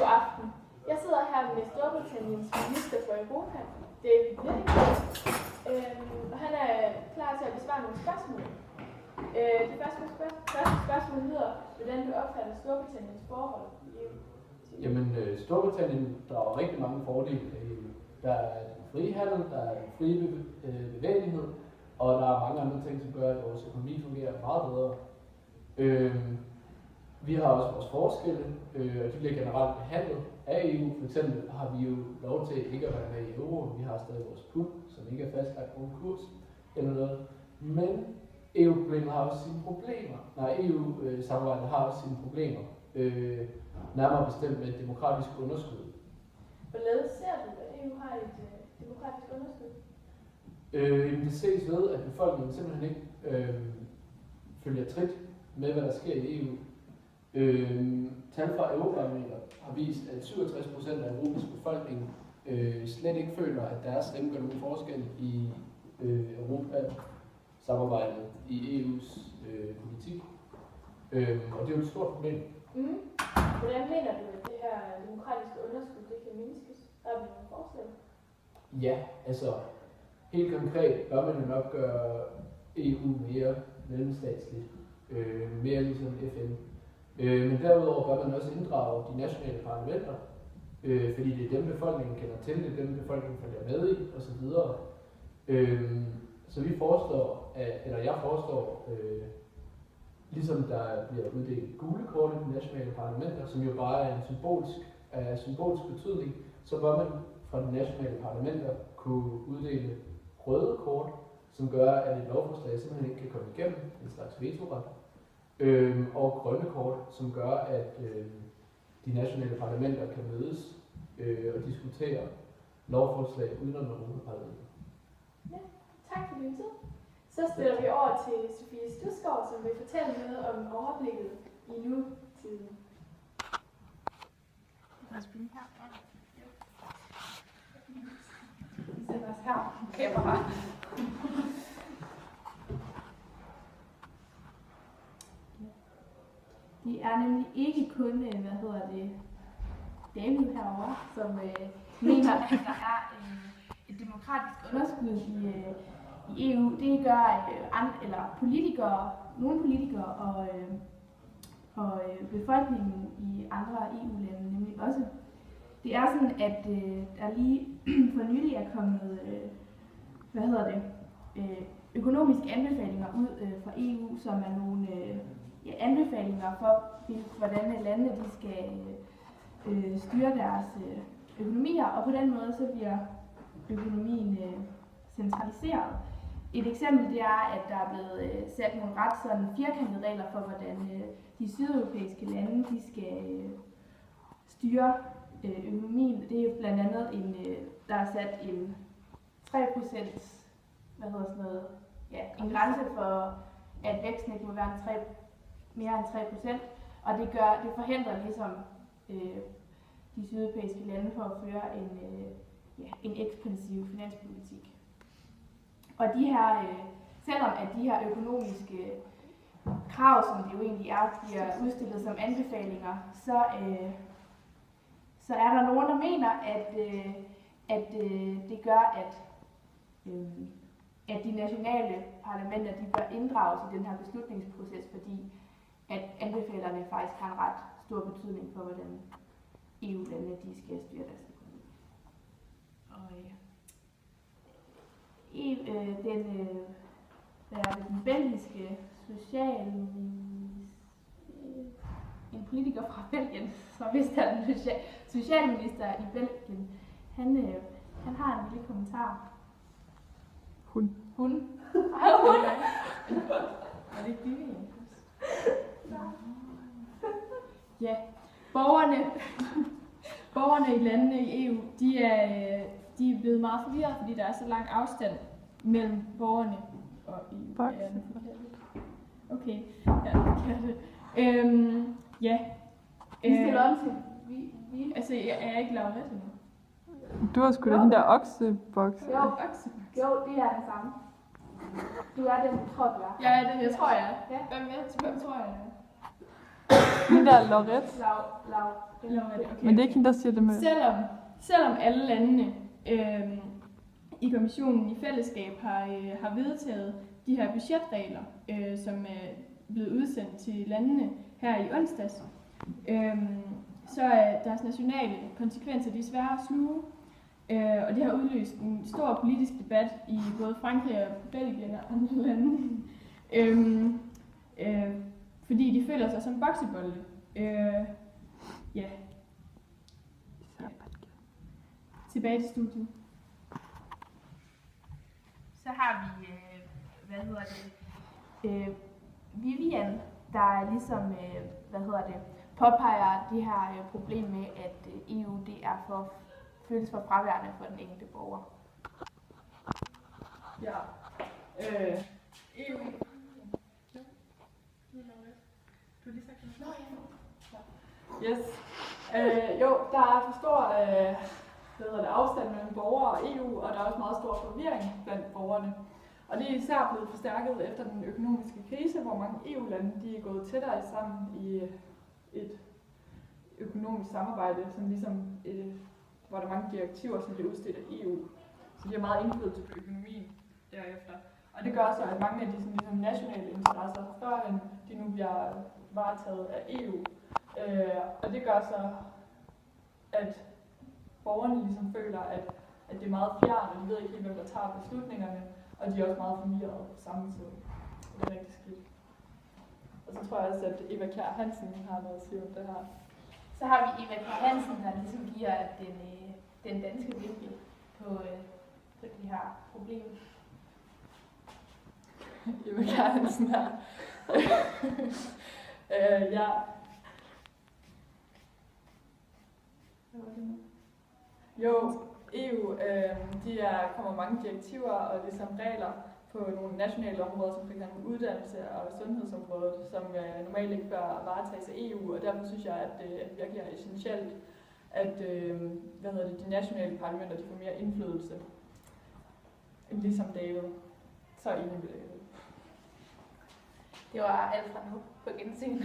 God aften. Jeg sidder her med Storbritanniens minister for Europa, David Liddington, og han er klar til at besvare nogle spørgsmål. Det første spørgsmål lyder, hvordan du opfatter Storbritanniens forhold i EU? Jamen, Storbritannien drager rigtig mange fordele af EU. Der er den frie handel, der er den frie bevægelighed, og der er mange andre ting, som gør, at vores økonomi fungerer meget bedre. Vi har også vores forskelle, og de bliver generelt behandlet af EU. For eksempel har vi jo lov til ikke at være med i euro. Vi har stadig vores pund, som ikke er fastlagt nogen kurs eller noget. Men EU-problemet har også sine problemer. EU-samarbejdet har også sine problemer. Nærmere bestemt med et demokratisk underskud. Hvorledes ser du, at EU har et demokratisk underskud? Det ses ved, at befolkningen simpelthen ikke følger trit med, hvad der sker i EU. Tal fra Eurobarometer har vist, at 67% af Europas befolkning slet ikke føler, at deres stemme gør nogen forskel i Europa-samarbejdet i EU's politik. Og det er jo et stort problem. Hvordan mener du, at det her demokratiske underskud det kan mindskes? Har vi nogle forslag? Ja, altså helt konkret bør man jo nok gøre EU mere mellemstatsligt, mere ligesom FN. Men derudover bør man også inddrage de nationale parlamenter, fordi det er dem befolkningen kender til, det er dem befolkningen følger med i osv. Så vi foreslår, jeg foreslår, ligesom der bliver uddelt gule kort i de nationale parlamenter, som jo bare er en symbolsk betydning, så bør man fra de nationale parlamenter kunne uddele røde kort, som gør, at et lovforslag simpelthen ikke kan komme igennem, en slags vetoret, og grønne kort, som gør, at de nationale parlamenter kan mødes og diskutere lovforslag uden om Europaparlamentet. Ja, tak for din tid. Så stiller vi over til Sofie Studsgaard, som vil fortælle noget om overblikket i nutiden. Vi sætter os her. Kamera. Det er nemlig ikke kun, David herovre, som mener, at der er et demokratisk underskud i EU. Det gør nogle politikere og befolkningen i andre EU-lande nemlig også. Det er sådan, at der lige for nylig er kommet økonomiske anbefalinger ud fra EU, som er nogle anbefalinger for, hvordan landene de skal styre deres økonomier, og på den måde så bliver økonomien centraliseret. Et eksempel det er, at der er blevet sat nogle ret sådan firkantede regler for, hvordan de sydeuropæiske lande de skal styre økonomien. Det er blandt andet der er sat en 3%, en grænse for, at væksten ikke må være mere end 3%, og det forhindrer ligesom de sydeuropæiske lande for at føre en ekspansiv finanspolitik. Og de her, selvom at de her økonomiske krav, som det jo egentlig er, bliver udstillet som anbefalinger, så er der nogen, der mener, at det gør, at de nationale parlamenter de bør inddrages i den her beslutningsproces, fordi at anbefalerne faktisk har en ret stor betydning for, hvordan EU-landene de skal styre deres økonomi. Og den belgiske en politiker fra Belgien, som vist er den socialminister i Belgien, han har en lille kommentar. Hun. Er det ikke billigt? Ja, borgerne i landene i EU, de er blevet meget forvirret, fordi der er så lang afstand mellem borgerne og EU. Okay, ja, det kan det. Vi stiller om til. Altså, jeg er ikke lavet med til nu. Du har sgu da den der okseboks. Jo, det er den samme. Du er den, du tror, du er. Ja, den jeg tror, jeg er. Ja. Hvem tror jeg er? Den der Lorette. Eller hvad er det? Okay, Men det er ikke hende, der siger det med... Selvom alle landene i kommissionen i fællesskab har vedtaget de her budgetregler, som er blevet udsendt til landene her i onsdags, så er deres nationale konsekvenser de er svære at sluge. Og det har udløst en stor politisk debat i både Frankrig og Belgien og andre lande. Fordi de føler sig som boksebolde. Ja. Tilbage til studiet. Så har vi, Vivian, der ligesom, påpeger det her problem med, at EU det er føles for fraværende for den enkelte borger. Ja. EU. Yes. Jo, der er for stor afstand mellem borgere og EU, og der er også meget stor forvirring blandt borgerne. Og det er især blevet forstærket efter den økonomiske krise, hvor mange EU-lande de er gået tættere sammen i et økonomisk samarbejde, som ligesom hvor der er mange direktiver, som bliver udstedt af EU. Så de har meget indflydelse på økonomien derefter. Og det gør så, at mange af de ligesom nationale interesser, førhen de nu bliver varetaget af EU. Og det gør så, at borgerne ligesom føler, at det er meget fjernt, og de ved ikke helt, hvem der tager beslutningerne, og de er også meget forvirrede på samme tid. Det er rigtig skidt. Og så tror jeg også, at Eva Kjær Hansen har noget at sige om det her. Så har vi Eva Kjær Hansen, der ligesom giver den danske vinkel på de her problemer. Eva Kjær Hansen her. Ja. Jo, EU, kommer mange direktiver og ligesom regler på nogle nationale områder, som f.eks. uddannelse og sundhedsområdet, som normalt ikke bør varetages af EU, og derfor synes jeg, at det virkelig er essentielt, at de nationale parlamenter de får mere indflydelse, ligesom David. Så enig med David. Det var alt fra nu på gensyn.